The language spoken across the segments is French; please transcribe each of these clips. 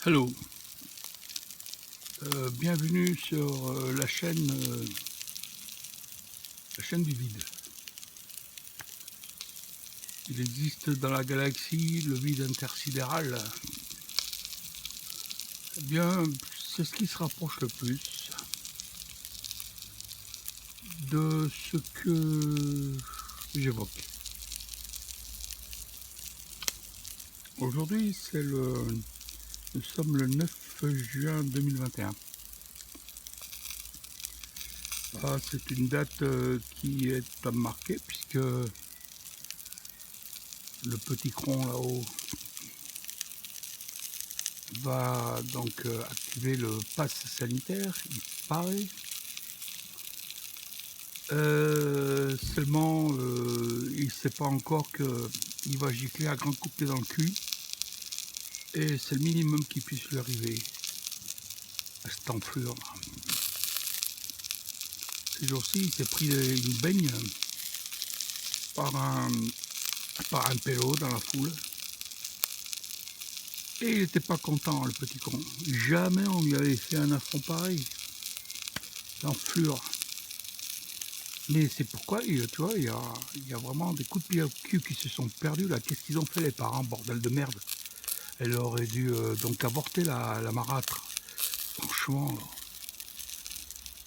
Hello, bienvenue sur la chaîne du vide. Il existe dans la galaxie le vide intersidéral. Eh bien, c'est ce qui se rapproche le plus de ce que j'évoque. Aujourd'hui, nous sommes le 9 juin 2021. C'est une date qui est à marquer puisque le petit cron là-haut va donc activer le pass sanitaire, il paraît. Seulement, il ne sait pas encore qu'il va gicler à grands coups de pied dans le cul. Et c'est le minimum qui puisse lui arriver à cette enflure. Ces jours-ci, il s'est pris une baigne par un pélo dans la foule. Et il n'était pas content, le petit con. Jamais on lui avait fait un affront pareil. L'enflure. Mais c'est pourquoi, tu vois, il y a vraiment des coups de pied au cul qui se sont perdus là. Qu'est-ce qu'ils ont fait les parents, bordel de merde? Elle aurait dû donc avorter la marâtre. Franchement,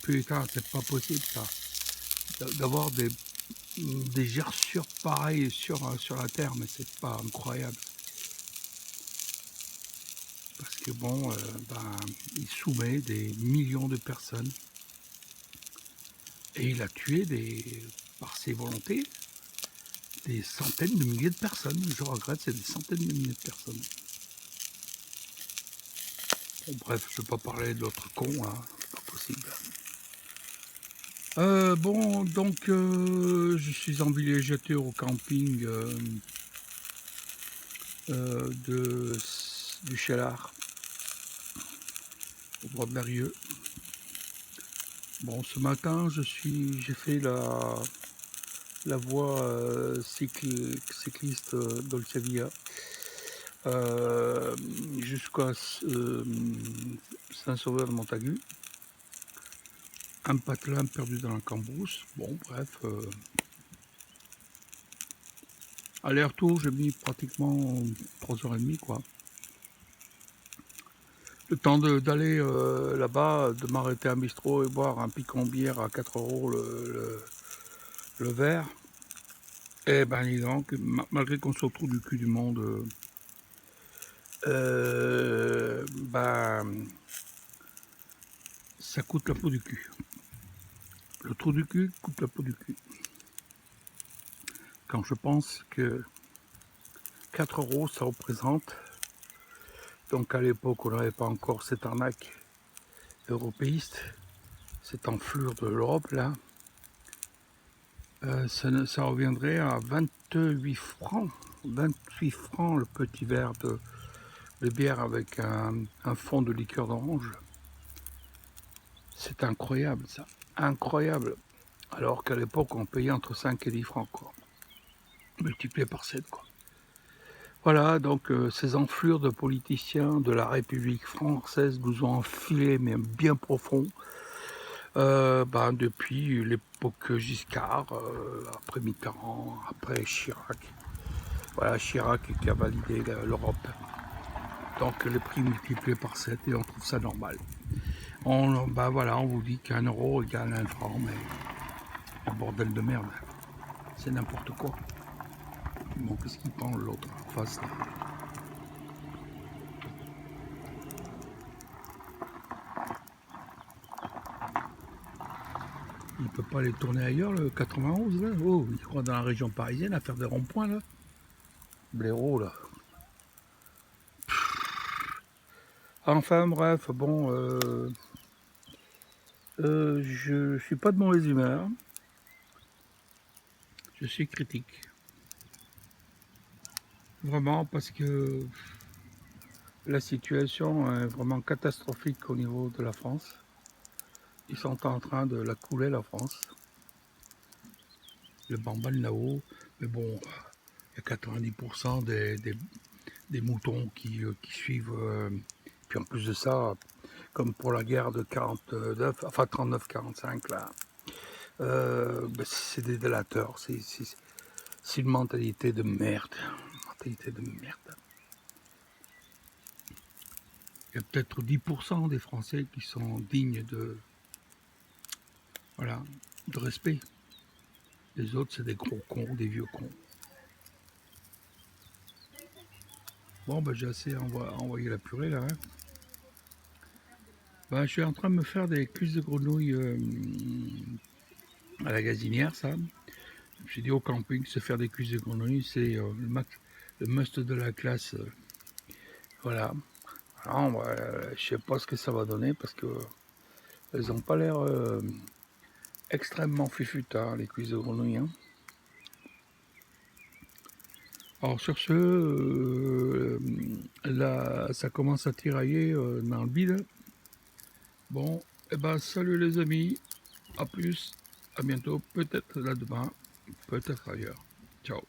putain, c'est pas possible ça. D'avoir des gerçures pareilles sur la terre, mais c'est pas incroyable. Parce que bon, il soumet des millions de personnes. Et il a tué par ses volontés des centaines de milliers de personnes. Je regrette, c'est des centaines de milliers de personnes. Bon, bref, je ne vais pas parler de l'autre con, hein, c'est pas possible. Bon, donc je suis en villégiature au camping du Chélard, au bord de Berrieux. Bon, ce matin, j'ai fait la voie cycliste Dolcevia jusqu'à Saint-Sauveur-de-Montagu. Un patelin perdu dans la cambrousse. Bon, bref. Aller-retour, j'ai mis pratiquement 3h30, quoi. Le temps d'aller là-bas, de m'arrêter à un bistrot et boire un picon bière à 4 € le verre. Et ben, dis donc, malgré qu'on se retrouve du cul du monde, ça coûte la peau du cul. Le trou du cul coûte la peau du cul. Quand je pense que 4 € ça représente, donc à l'époque on n'avait pas encore cette arnaque européiste, cette enflure de l'Europe là, ça reviendrait à 28 francs. 28 francs le petit verre de bière avec un fond de liqueur d'orange. C'est incroyable ça, incroyable. Alors qu'à l'époque on payait entre 5 et 10 francs, quoi. Multiplié par 7, quoi. Voilà, donc ces enflures de politiciens de la République française nous ont enfilé, mais bien profond, depuis l'époque Giscard, après Mitterrand, après Chirac. Voilà, Chirac qui a validé l'Europe. Donc les prix multipliés par 7 et on trouve ça normal. On vous dit qu'1 € égale 1 franc, mais un bordel de merde. C'est n'importe quoi. Bon, qu'est-ce qu'il prend l'autre en face là? Il peut pas aller tourner ailleurs, le 91 là? Oh, il croit dans la région parisienne à faire des ronds-points là. Blaireau là. Enfin bref, bon, je suis pas de mauvaise humeur. Je suis critique. Vraiment, parce que la situation est vraiment catastrophique au niveau de la France. Ils sont en train de la couler, la France. Le bambal là-haut. Mais bon, il y a 90% des moutons qui suivent Puis en plus de ça, comme pour la guerre de 49, enfin 39-45 là, ben, c'est des délateurs, c'est une mentalité de merde. Une mentalité de merde. Il y a peut-être 10% des Français qui sont dignes de, voilà, de respect. Les autres, c'est des gros cons, des vieux cons. Bon, ben, j'ai assez envoyé la purée là. Hein. Ben, je suis en train de me faire des cuisses de grenouille à la gazinière, ça. J'ai dit au camping, se faire des cuisses de grenouille, c'est le must de la classe. Voilà. Alors, je sais pas ce que ça va donner parce que elles n'ont pas l'air extrêmement fufutas, les cuisses de grenouille. Hein. Alors sur ce, là, ça commence à tirailler dans le bide. Bon, et ben salut les amis, à plus, à bientôt, peut-être là demain, peut-être ailleurs. Ciao.